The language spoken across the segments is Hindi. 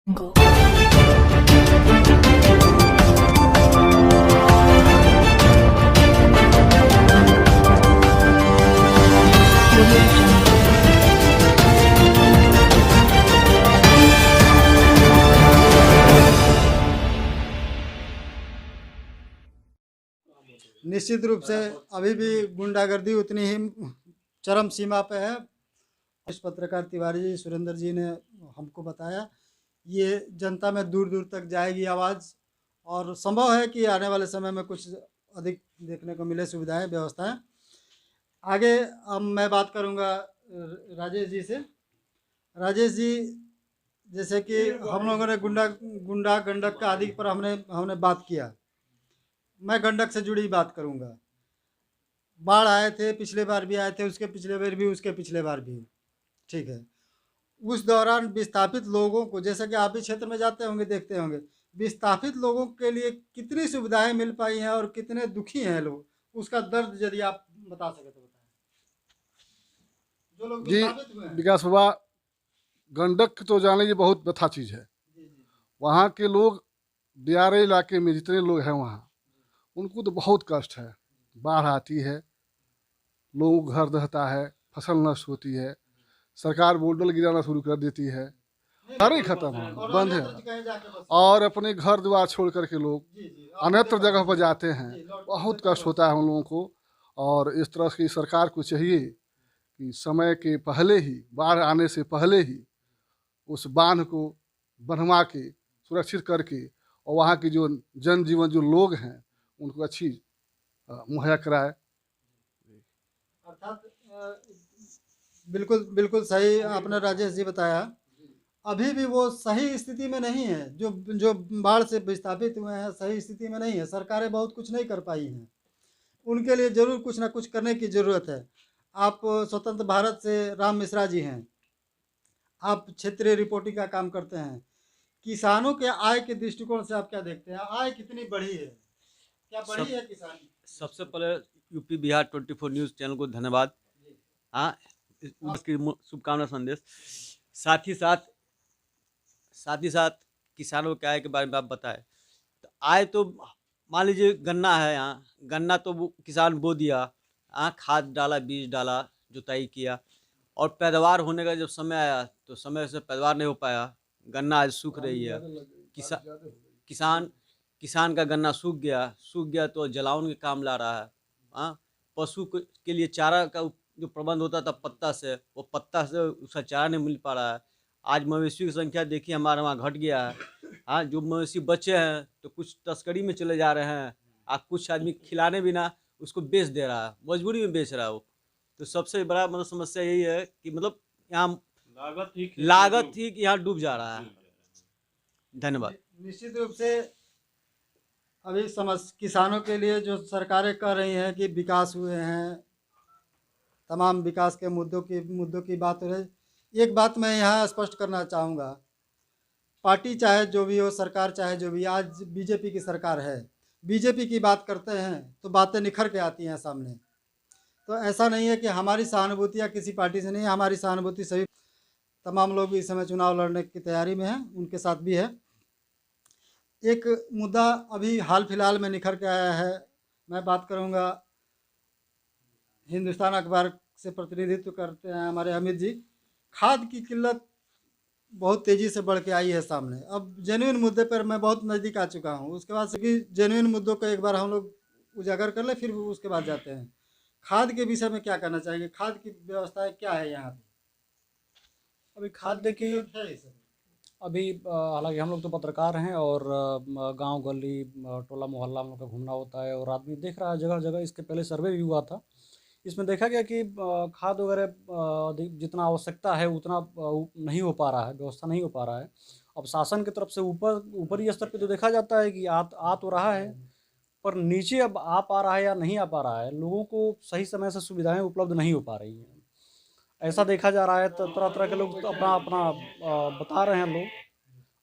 Go. Audio Jungle. निश्चित रूप से अभी भी गुंडागर्दी उतनी ही चरम सीमा पे है। इस पत्रकार तिवारी जी सुरेंद्र जी ने हमको बताया, ये जनता में दूर दूर तक जाएगी आवाज़, और संभव है कि आने वाले समय में कुछ अधिक देखने को मिले सुविधाएं व्यवस्थाएं। आगे अब मैं बात करूंगा राजेश जी से। राजेश जी, जैसे कि हम लोगों ने गुंडा गंडक का आदि पर हमने बात किया, मैं गंडक से जुड़ी बात करूंगा। बाढ़ आए थे, पिछले बार भी आए थे, उसके पिछले बार भी, उसके पिछले बार भी, ठीक है। उस दौरान विस्थापित लोगों को, जैसा कि आप भी क्षेत्र में जाते होंगे, देखते होंगे, विस्थापित लोगों के लिए कितनी सुविधाएं मिल पाई हैं और कितने दुखी हैं लोग, उसका दर्द यदि आप बता सके तो बताएं, जो लोग जी विस्थापित हुए हैं। विकास बाबा, गंडक तो जाने ये बहुत बथा चीज़ है। जी जी वहाँ के लोग दियारे इलाके में जितने लोग हैं वहाँ, उनको तो बहुत कष्ट है। बाढ़ आती है, लोगों को घर दहता है, फसल नष्ट होती है, सरकार बोर्डल गिराना शुरू कर देती है, सारे ही खत्म है, और बंद है। अन्यत्र कहीं जाके बस। और अपने घर द्वार छोड़ करके लोग जी जी अन्यत्र जगह पर जाते हैं। जी, लौट- बहुत कष्ट होता है हम लोगों को। और इस तरह की सरकार को चाहिए कि समय के पहले ही, बाढ़ आने से पहले ही, उस बांध को बनवा के सुरक्षित करके और वहाँ की जो जनजीवन जो लोग हैं उनको अच्छी मुहैया कराए। अर्थात बिल्कुल बिल्कुल सही आपने राजेश जी बताया। अभी भी वो सही स्थिति में नहीं है, जो जो बाढ़ से विस्थापित हुए हैं सही स्थिति में नहीं है। सरकारें बहुत कुछ नहीं कर पाई हैं, उनके लिए जरूर कुछ ना कुछ करने की ज़रूरत है। आप स्वतंत्र भारत से राम मिश्रा जी हैं, आप क्षेत्रीय रिपोर्टिंग का काम करते हैं। किसानों के आय के दृष्टिकोण से आप क्या देखते हैं? आय कितनी बढ़ी है, क्या बढ़ी है किसान? सबसे पहले यूपी बिहार 24 न्यूज़ चैनल को धन्यवाद। हाँ, उसकी शुभकामना संदेश। साथ ही साथ किसानों के आय के बारे में आप बताएं। तो आय तो मान लीजिए गन्ना है, यहाँ गन्ना तो किसान बो दिया, खाद डाला, बीज डाला, जुताई किया, और पैदावार होने का जब समय आया तो समय से पैदावार नहीं हो पाया। गन्ना आज सूख रही है। किसान किसान का गन्ना सूख गया तो जलावन के काम ला रहा है। पशु के लिए चारा का जो प्रबंध होता था पत्ता से, वो पत्ता से उसका चारा नहीं मिल पा रहा है। आज मवेशियों की संख्या देखिए हमारे वहाँ घट गया है। जो मवेशी बचे हैं तो कुछ तस्करी में चले जा रहे हैं, कुछ आदमी खिलाने बिना उसको बेच दे रहा है, मजबूरी में बेच रहा है वो। तो सबसे बड़ा मतलब समस्या यही है कि मतलब यहाँ लागत ही यहाँ डूब जा रहा है। धन्यवाद। निश्चित रूप से अभी किसानों के लिए जो सरकारें कह रही हैं कि विकास हुए हैं, तमाम विकास के मुद्दों की बात हो रही। एक बात मैं यहाँ स्पष्ट करना चाहूँगा, पार्टी चाहे जो भी हो, सरकार चाहे जो भी, आज बीजेपी की सरकार है, बीजेपी की बात करते हैं तो बातें निखर के आती हैं सामने। तो ऐसा नहीं है कि हमारी सहानुभूति या किसी पार्टी से नहीं है, हमारी सहानुभूति सभी तमाम लोग इस समय चुनाव लड़ने की तैयारी में हैं, उनके साथ भी है। एक मुद्दा अभी हाल फिलहाल में निखर के आया है, मैं बात करूंगा, हिंदुस्तान अखबार से प्रतिनिधित्व करते हैं हमारे अमित जी। खाद की किल्लत बहुत तेज़ी से बढ़ के आई है सामने। अब जेन्युइन मुद्दे पर मैं बहुत नज़दीक आ चुका हूँ, उसके बाद से कि जेन्युइन मुद्दों को एक बार हम लोग उजागर कर ले, फिर उसके बाद जाते हैं। खाद के विषय में क्या कहना चाहेंगे? खाद की व्यवस्था क्या है यहाँ पे? अभी खाद देखिए, है इस समय? अभी हालांकि हम लोग तो पत्रकार हैं और गांव गली टोला मोहल्ला हम लोग का घूमना होता है और आदमी देख रहा है जगह जगह। इसके पहले सर्वे भी हुआ था, इसमें देखा गया कि खाद वगैरह जितना आवश्यकता है उतना नहीं हो पा रहा है, व्यवस्था नहीं हो पा रहा है। अब शासन की तरफ से ऊपरी स्तर पे तो देखा जाता है कि आ तो रहा है, पर नीचे अब आ पा रहा है या नहीं आ पा रहा है, लोगों को सही समय से सुविधाएं उपलब्ध नहीं हो पा रही हैं। ऐसा देखा जा रहा है। तो तरह तरह के लोग तो अपना अपना बता रहे हैं लोग।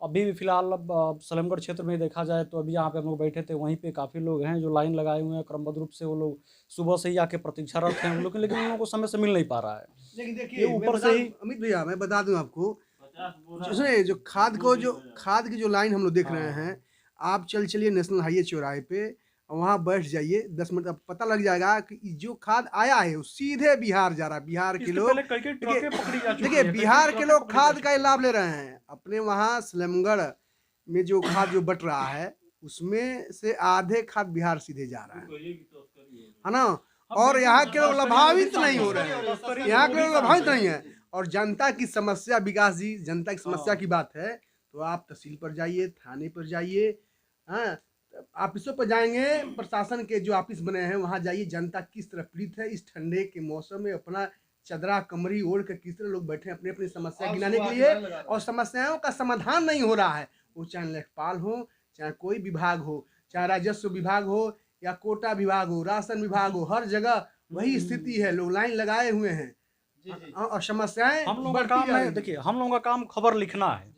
अभी भी फिलहाल अब सलेमगढ़ क्षेत्र में देखा जाए तो अभी यहाँ पे हम लोग बैठे थे, वहीं पे काफ़ी लोग हैं जो लाइन लगाए हुए हैं क्रमबद्ध रूप से। वो लोग सुबह से ही आके प्रतीक्षारत हैं उन लोग, लेकिन उन लोगों को समय से मिल नहीं पा रहा है। लेकिन ये देखिए, ऊपर से ही अमित भैया मैं बता दूं आपको, सुनिए, जो खाद की जो लाइन हम लोग देख रहे हैं, आप चलिए नेशनल हाईवे चौराहे पे, वहाँ बैठ जाइए 10 मिनट, अब पता लग जाएगा कि जो खाद आया है वो सीधे बिहार जा रहा है। बिहार के इसके लोग पहले कई ट्रकें पकड़ी जा चुकी देखिए, हैं, बिहार के ट्रकें लोग पकड़ी जा खाद चुकी का ही लाभ ले रहे हैं। अपने वहाँ स्लमगढ़ में जो खाद जो बट रहा है उसमें से आधे खाद बिहार सीधे जा रहा है ना। और यहाँ के लोग लाभान्वित नहीं हो रहे हैं, यहाँ के लोग लाभान्वित नहीं है। और जनता की समस्या, विकास जी, जनता की समस्या की बात है तो आप तहसील पर जाइए, थाने पर जाइए, हाँ, ऑफिसों पर जाएंगे, प्रशासन के जो ऑफिस बने हैं वहाँ जाइए। जनता किस तरह पीड़ित है, इस ठंडे के मौसम में अपना चदरा कमरी ओढ़ कर किस तरह लोग बैठे अपनी अपनी समस्या गिनाने के लिए, और समस्याओं का समाधान नहीं हो रहा है। वो चाहे लेखपाल हो, चाहे कोई विभाग हो, चाहे राजस्व विभाग हो या कोटा विभाग हो, राशन विभाग हो, हर जगह वही स्थिति है। लोग लाइन लगाए हुए हैं और समस्याएं हम लोगों का काम है, देखिए हम लोगों का काम खबर लिखना है,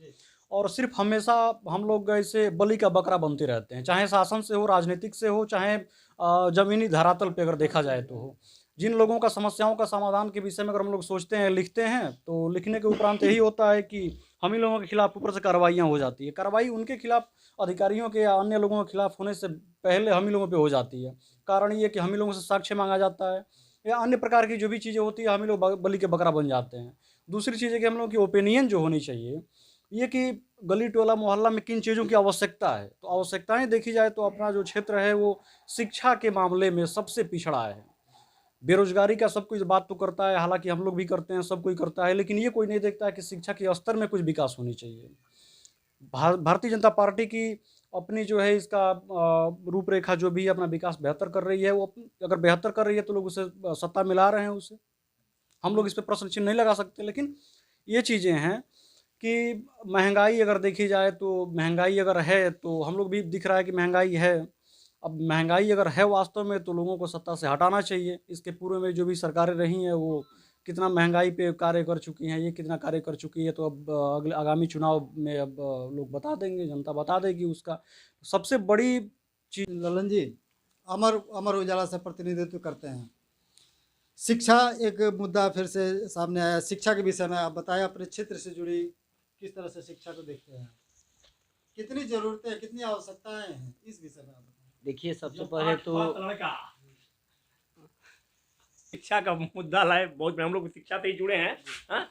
और सिर्फ हमेशा हम लोग ऐसे बलि का बकरा बनते रहते हैं, चाहे शासन से हो, राजनीतिक से हो, चाहे जमीनी धरातल पे अगर देखा जाए तो हो। जिन लोगों का समस्याओं का समाधान के विषय में अगर हम लोग सोचते हैं, लिखते हैं, तो लिखने के उपरांत यही होता है कि हम ही लोगों के खिलाफ ऊपर से कार्रवाइयाँ हो जाती है। कार्रवाई उनके खिलाफ, अधिकारियों के या अन्य लोगों के खिलाफ होने से पहले हम ही लोगों पे हो जाती है। कारण ये कि हम ही लोगों से साक्ष्य मांगा जाता है या अन्य प्रकार की जो भी चीज़ें होती है, हम ही लोग बलि के बकरा बन जाते हैं। दूसरी चीज़ है कि हम लोगों की ओपिनियन जो होनी चाहिए, ये कि गली टोला मोहल्ला में किन चीज़ों की आवश्यकता है, तो आवश्यकताएं देखी जाए तो अपना जो क्षेत्र है वो शिक्षा के मामले में सबसे पिछड़ा है। बेरोजगारी का सब कोई बात तो करता है, हालांकि हम लोग भी करते हैं, सब कोई करता है, लेकिन ये कोई नहीं देखता है कि शिक्षा के स्तर में कुछ विकास होनी चाहिए। भारतीय जनता पार्टी की अपनी जो है इसका रूपरेखा जो भी है, अपना विकास बेहतर कर रही है। वो अगर बेहतर कर रही है तो लोग उसे सत्ता मिला रहे हैं उसे, हम लोग इस पर प्रश्न चिन्ह नहीं लगा सकते। लेकिन ये चीज़ें हैं कि महंगाई अगर देखी जाए तो महंगाई अगर है तो हम लोग भी दिख रहा है कि महंगाई है। अब महंगाई अगर है वास्तव में तो लोगों को सत्ता से हटाना चाहिए। इसके पूर्व में जो भी सरकारें रही हैं वो कितना महंगाई पे कार्य कर चुकी हैं, ये कितना कार्य कर चुकी है, तो अब अगले आगामी चुनाव में अब लोग बता देंगे, जनता बता देगी उसका। सबसे बड़ी चीज़ ललन जी, अमर उजाला से प्रतिनिधित्व करते हैं। शिक्षा एक मुद्दा फिर से सामने आया। शिक्षा के विषय में आप बताएं, अपने क्षेत्र से जुड़ी किस तरह से शिक्षा को देखते हैं, कितनी जरूरतें, कितनी आवश्यकताएं हैं, इस विषय में आप बताएं। देखिए, सबसे पहले तो शिक्षा का मुद्दा लाए, बहुत हम लोग शिक्षा से ही जुड़े हैं। हाँ,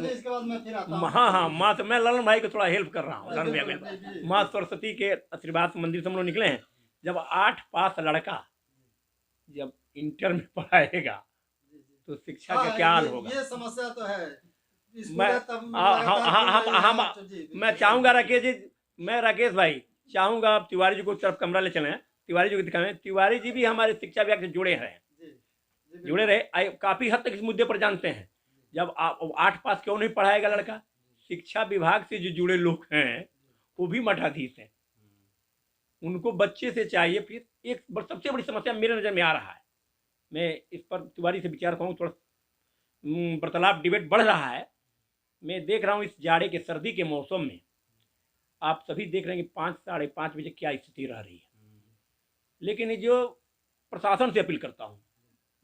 इसके बाद मैं फिर आता हूं। हाँ, माँ तो मैं ललन भाई को थोड़ा हेल्प कर रहा हूँ। ललन भैया को, माँ सरस्वती के आशीर्वाद मंदिर से हम लोग निकले हैं। जब 8 पास लड़का जब इंटर में पढ़ाएगा तो शिक्षा का क्या हाल होगा। ये समस्या तो है। मैं चाहूँगा राकेश जी, मैं राकेश भाई चाहूँगा आप तिवारी जी को तरफ कमरा ले चलें, तिवारी जी को दिखाएं। तिवारी जी भी हमारे शिक्षा विभाग से जुड़े रहे, काफ़ी हद तक इस मुद्दे पर जानते हैं। जब आप 8 पास क्यों नहीं पढ़ाएगा लड़का, शिक्षा विभाग से जो जुड़े लोग हैं वो भी मठाधीश हैं, उनको बच्चे से चाहिए। फिर एक सबसे बड़ी समस्या मेरे नज़र में आ रहा है, मैं इस पर तिवारी से विचार कहूँ, थोड़ा वार्तालाप डिबेट बढ़ रहा है। मैं देख रहा हूँ इस जाड़े के सर्दी के मौसम में आप सभी देख रहे हैं कि 5 साढ़े 5 बजे क्या स्थिति रह रही है। लेकिन जो प्रशासन से अपील करता हूँ,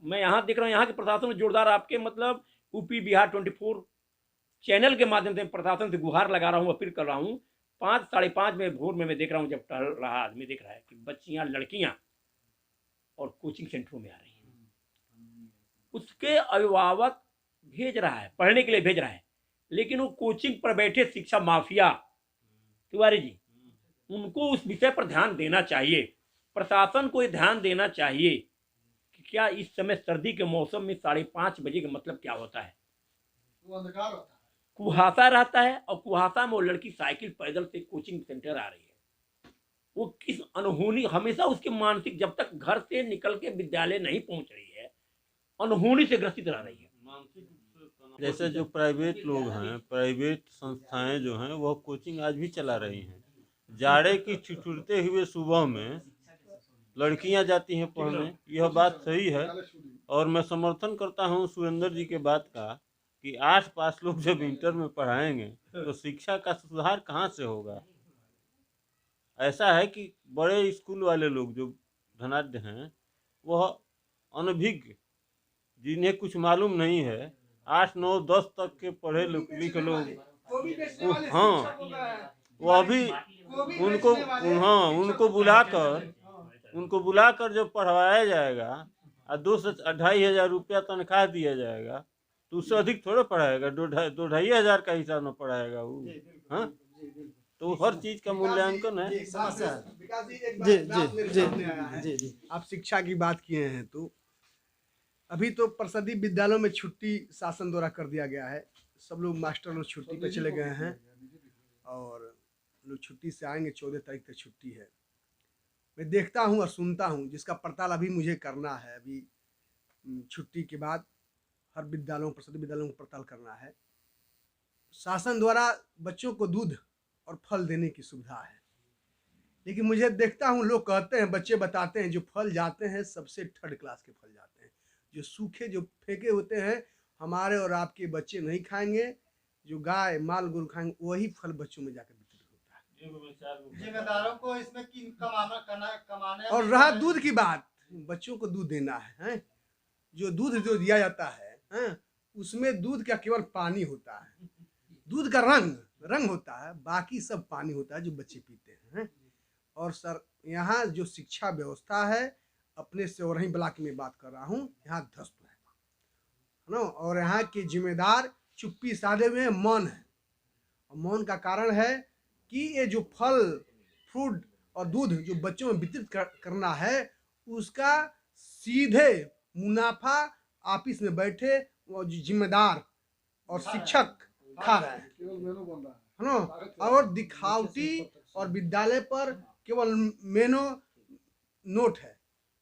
मैं यहाँ देख रहा हूँ यहाँ के प्रशासन में जोरदार, आपके मतलब यूपी बिहार 24 चैनल के माध्यम से प्रशासन से गुहार लगा रहा हूँ, अपील कर रहा हूँ। 5 साढ़े 5 में भोर में मैं देख रहा हूँ, जब टहल रहा आदमी देख रहा है कि बच्चियाँ लड़कियाँ और कोचिंग सेंटरों में आ रही हैं, उसके अभिभावक भेज रहा है, पढ़ने के लिए भेज रहा है, लेकिन वो कोचिंग पर बैठे शिक्षा माफिया, तिवारी जी, उनको उस विषय पर ध्यान देना चाहिए। प्रशासन को ध्यान देना चाहिए कि क्या इस समय सर्दी के मौसम में 5:30 बजे का मतलब क्या होता है। कुहासा रहता है और कुहासा में वो लड़की साइकिल पैदल से कोचिंग सेंटर आ रही है। वो किस अनहोनी, हमेशा उसके मानसिक, जब तक घर से निकल के विद्यालय नहीं पहुंच रही है, अनहोनी से ग्रसित रह रही है। जैसे जो प्राइवेट लोग हैं, प्राइवेट संस्थाएं जो हैं, वह कोचिंग आज भी चला रही हैं। जाड़े की ठिठुरते हुए सुबह में लड़कियां जाती हैं पढ़ने, यह बात सही है। और मैं समर्थन करता हूं सुरेंद्र जी के बात का कि 8 पास लोग जब इंटर में पढ़ाएंगे तो शिक्षा का सुधार कहाँ से होगा। ऐसा है कि बड़े स्कूल वाले लोग जो धनाढ्य हैं, वह अनभिज्ञ, जिन्हें कुछ मालूम नहीं है, 8, 9, 10 तक के पढ़े लिखे लोग, हाँ वो अभी उनको, हाँ उनको बुलाकर जब पढ़वाया जाएगा और 2 से 2.5 हजार रुपया तनख्वाह दिया जाएगा तो उससे अधिक थोड़ा पढ़ाएगा, 2-2.5 हजार का हिसाब में पढ़ाएगा वो, हाँ। तो हर चीज का मूल्यांकन है। समस्या है। विकास जी, एक जी बात जी मेरे जी सामने आया है। जी जी आप शिक्षा की बात किए हैं तो अभी तो परिषदीय विद्यालयों में छुट्टी शासन द्वारा कर दिया गया है, सब लोग मास्टर लोग छुट्टी पे चले गए हैं और लोग छुट्टी से आएंगे, 14 तारीख तक छुट्टी है। मैं देखता हूँ और सुनता हूँ, जिसका पड़ताल अभी मुझे करना है। अभी छुट्टी के बाद हर विद्यालयों, परिषदीय विद्यालयों को पड़ताल करना है। शासन द्वारा बच्चों को दूध और फल देने की सुविधा है, लेकिन मुझे देखता हूँ लोग कहते हैं, बच्चे बताते हैं, जो फल जाते हैं सबसे 3rd क्लास के फल जाते हैं, जो सूखे जो फेंके होते हैं, हमारे और आपके बच्चे नहीं खाएंगे, जो गाय माल गोरू खाएंगे वही फल बच्चों में जाकर वितरित होता है। जिम्मेदारों को इसमें कमाने और रहा दूध की बात, बच्चों को दूध देना है, जो दूध जो दिया जाता है, उसमें दूध का केवल पानी होता है, दूध का रंग होता है, बाकी सब पानी होता है जो बच्चे पीते हैं। और सर यहाँ जो शिक्षा व्यवस्था है, अपने से और ही ब्लॉक में बात कर रहा हूँ, यहाँ ध्वस्त है ना। और यहाँ के जिम्मेदार चुप्पी साधे हुए मौन है, और मौन का कारण है कि ये जो फल फ्रूट और दूध जो बच्चों में वितरित करना है, उसका सीधे मुनाफा ऑफिस में बैठे वो जिम्मेदार और शिक्षक खा रहे हैं, है ना। और दिखावटी और विद्यालय पर केवल मेनो नोट है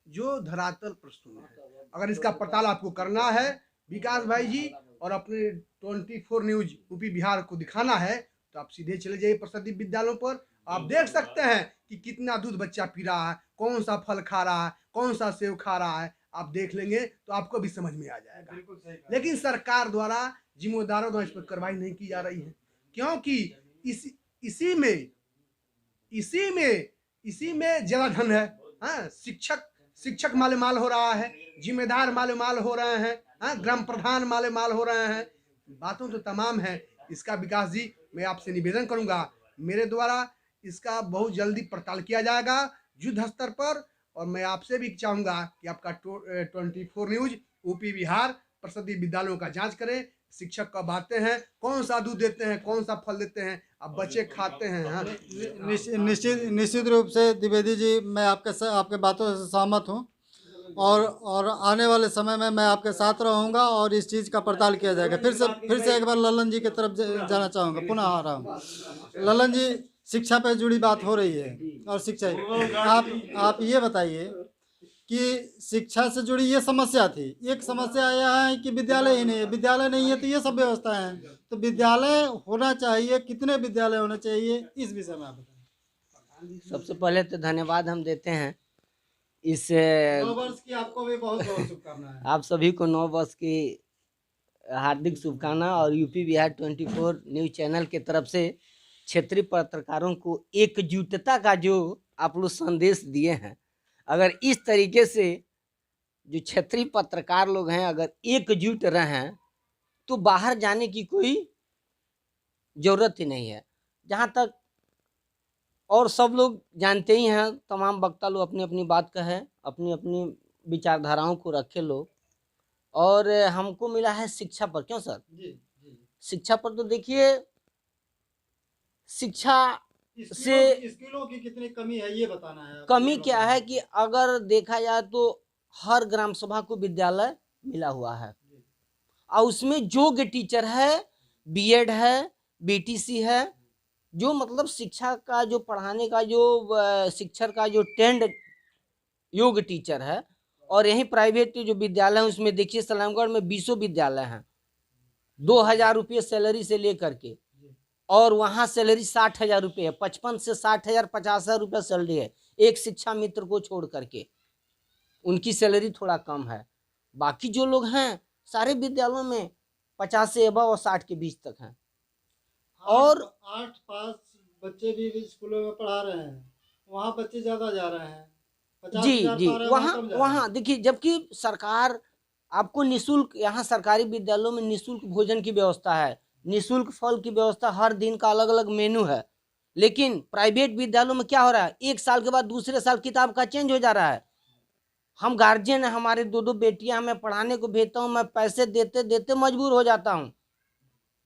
जो धरातल पर शून्य है। अगर इसका पड़ताल आपको करना है विकास भाई जी, और अपने 24 न्यूज यूपी बिहार को दिखाना है, तो आप सीधे चले जाइए परिषदीय विद्यालयों पर। आप देख सकते हैं कि कितना दूध बच्चा पी रहा है, कौन सा फल खा रहा है, कौन सा सेब खा रहा है, आप देख लेंगे तो आपको भी समझ में आ जाएगा। लेकिन सरकार द्वारा, जिम्मेदारों द्वारा इस पर कार्रवाई नहीं की जा रही है, क्योंकि इसी में ज्यादा धन है। हाँ, शिक्षक माले माल हो रहा है, जिम्मेदार माले माल हो रहे हैं, हाँ, ग्राम प्रधान माले माल हो रहे हैं। बातों तो तमाम है। इसका विकास जी मैं आपसे निवेदन करूंगा, मेरे द्वारा इसका बहुत जल्दी पड़ताल किया जाएगा युद्ध स्तर पर। और मैं आपसे भी चाहूंगा कि आपका 24 न्यूज यूपी बिहार परिषदीय विद्यालयों का जांच करें, शिक्षक कब आते हैं, कौन सा दूध देते हैं, कौन सा फल देते हैं, अब बच्चे खाते हैं। हाँ, निश्चित रूप से द्विवेदी जी, मैं आपके बातों से सहमत हूँ, और आने वाले समय में मैं आपके साथ रहूँगा और इस चीज़ का पड़ताल किया जाएगा। फिर से एक बार ललन जी की तरफ जाना चाहूँगा, पुनः आ रहा हूँ। ललन जी, शिक्षा पे जुड़ी बात हो रही है, और शिक्षा आप ये बताइए कि शिक्षा से जुड़ी ये समस्या थी। एक समस्या यह है कि विद्यालय ही नहीं है, विद्यालय नहीं है तो ये सब व्यवस्था है, तो विद्यालय होना चाहिए, कितने विद्यालय होने चाहिए, इस विषय में आप बताएं। सबसे पहले तो धन्यवाद हम देते हैं इस 9 वर्ष की आपको भी बहुत बहुत शुभकामनाएं। आप सभी को 9 वर्ष की हार्दिक शुभकामना। और यूपी बिहार 24 न्यूज चैनल के तरफ से क्षेत्रीय पत्रकारों को एकजुटता का जो आप लोग संदेश दिए हैं, अगर इस तरीके से जो क्षेत्रीय पत्रकार लोग हैं अगर एकजुट रहें तो बाहर जाने की कोई ज़रूरत ही नहीं है। जहाँ तक और सब लोग जानते ही हैं, तमाम वक्ता लोग अपनी अपनी बात कहे, अपनी अपनी विचारधाराओं को रखे लोग। और हमको मिला है शिक्षा पर, क्यों सर? शिक्षा पर तो देखिए, शिक्षा से स्कूलों की कितनी कमी है ये बताना है। कमी क्या है कि अगर देखा जाए तो हर ग्राम सभा को विद्यालय मिला हुआ है, और उसमें योग्य टीचर है, बीएड है, बीटीसी है, जो मतलब शिक्षा का जो पढ़ाने का जो शिक्षक का जो ट्रेंड योग्य टीचर है। और यही प्राइवेट जो विद्यालय है उसमें देखिए सलामगढ़ में 20 विद्यालय हैं, 2000 रुपये सैलरी से लेकर के, और वहाँ सैलरी 60,000 रुपये है, 55 से 60,000 50,000 रुपये सैलरी है, एक शिक्षा मित्र को छोड़ करके उनकी सैलरी थोड़ा कम है। बाकी जो लोग हैं सारे विद्यालयों में 50 से एबव और 60 के बीच तक हैं। और 8 पास बच्चे भी स्कूलों में पढ़ा रहे हैं, वहाँ बच्चे ज़्यादा जा रहे हैं। जी वहाँ देखिए, जबकि सरकार आपको निःशुल्क, यहाँ सरकारी विद्यालयों में निःशुल्क भोजन की व्यवस्था है, निःशुल्क फल की व्यवस्था, हर दिन का अलग अलग मेनू है। लेकिन प्राइवेट विद्यालयों में क्या हो रहा है, 1 साल के बाद दूसरे साल किताब का चेंज हो जा रहा है। हम गार्जियन हैं, हमारे 2-2 बेटियां मैं पढ़ाने को भेजता हूँ, मैं पैसे देते देते मजबूर हो जाता हूँ।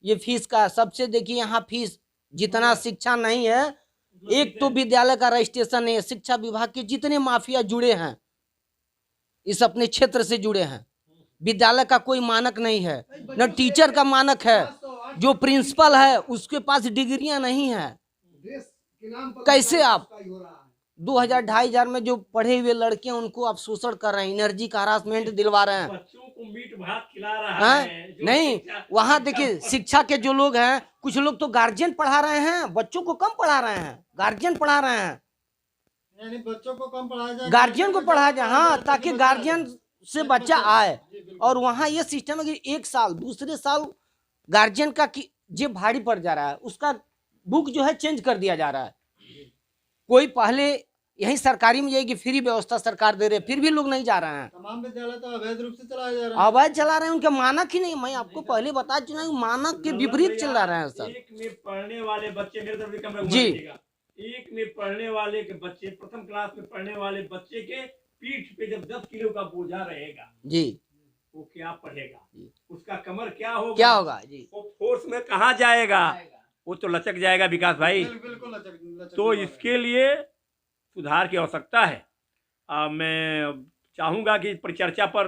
ये फीस का सबसे देखिए, यहाँ फीस जितना शिक्षा नहीं है, एक तो विद्यालय का रजिस्ट्रेशन नहीं है। शिक्षा विभाग के जितने माफिया जुड़े हैं इस अपने क्षेत्र से जुड़े हैं, विद्यालय का कोई मानक नहीं है, न टीचर का मानक है, जो प्रिंसिपल है उसके पास डिग्रियां नहीं है। कैसे आप 2,000-2,500 में जो पढ़े हुए लड़के हैं उनको आप शोषण कर रहे हैं, एनर्जी का हरासमेंट दिलवा रहे हैं। बच्चों को मीट भात खिला रहा है नहीं, वहाँ देखिए शिक्षा के जो लोग हैं, कुछ लोग तो गार्जियन पढ़ा रहे हैं, बच्चों को कम पढ़ा रहे हैं, गार्जियन पढ़ा रहे हैं। यानी बच्चों को कम पढ़ाया जाए, गार्जियन को पढ़ाया जाए, हाँ, ताकि गार्जियन से बच्चा आए। और वहाँ ये सिस्टम है कि 1 साल दूसरे साल गार्जियन का जेब भारी पड़ जा रहा है, उसका बुक जो है चेंज कर दिया जा रहा है। कोई पहले यही सरकारी में जाएगी, फ्री व्यवस्था सरकार दे रही है, फिर भी लोग नहीं जा रहे हैं। तमाम विद्यालय तो अवैध रूप से चलाए जा रहे हैं। अवैध चला रहे हैं, उनके मानक ही नहीं। मैं आपको पहले बता चुका हूं, मानक के विपरीत चला रहे हैं सर। एक में पढ़ने वाले बच्चे, मेरे तरफ कैमरा जी। घुमा, एक में पढ़ने वाले के बच्चे, प्रथम क्लास में पढ़ने वाले बच्चे के पीठ पे जब 10 किलो का बोझा रहेगा जी, वो क्या पढ़ेगा, उसका कमर क्या होगा, क्या होगा जी, वो फोर्स में कहाँ जाएगा, वो तो लचक जाएगा विकास भाई। बिल्कुल लचक तो इसके लिए सुधार की आवश्यकता है। मैं चाहूँगा कि परिचर्चा पर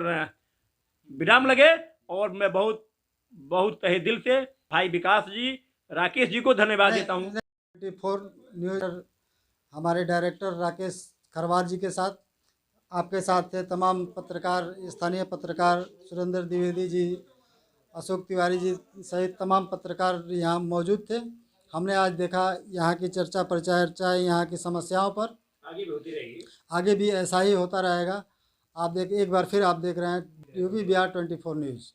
विराम लगे, और मैं बहुत बहुत तहे दिल से भाई विकास जी, राकेश जी को धन्यवाद देता हूँ। 24 न्यूज़ हमारे डायरेक्टर राकेश खरवार जी के साथ, आपके साथ थे तमाम पत्रकार, स्थानीय पत्रकार सुरेंद्र द्विवेदी जी, अशोक तिवारी जी सहित तमाम पत्रकार यहाँ मौजूद थे। हमने आज देखा यहाँ की चर्चा परिचर्चा यहाँ की समस्याओं पर, आगे भी होती रहेगी, आगे भी ऐसा ही होता रहेगा। आप एक बार फिर आप देख रहे हैं यूपी बिहार 24 न्यूज़।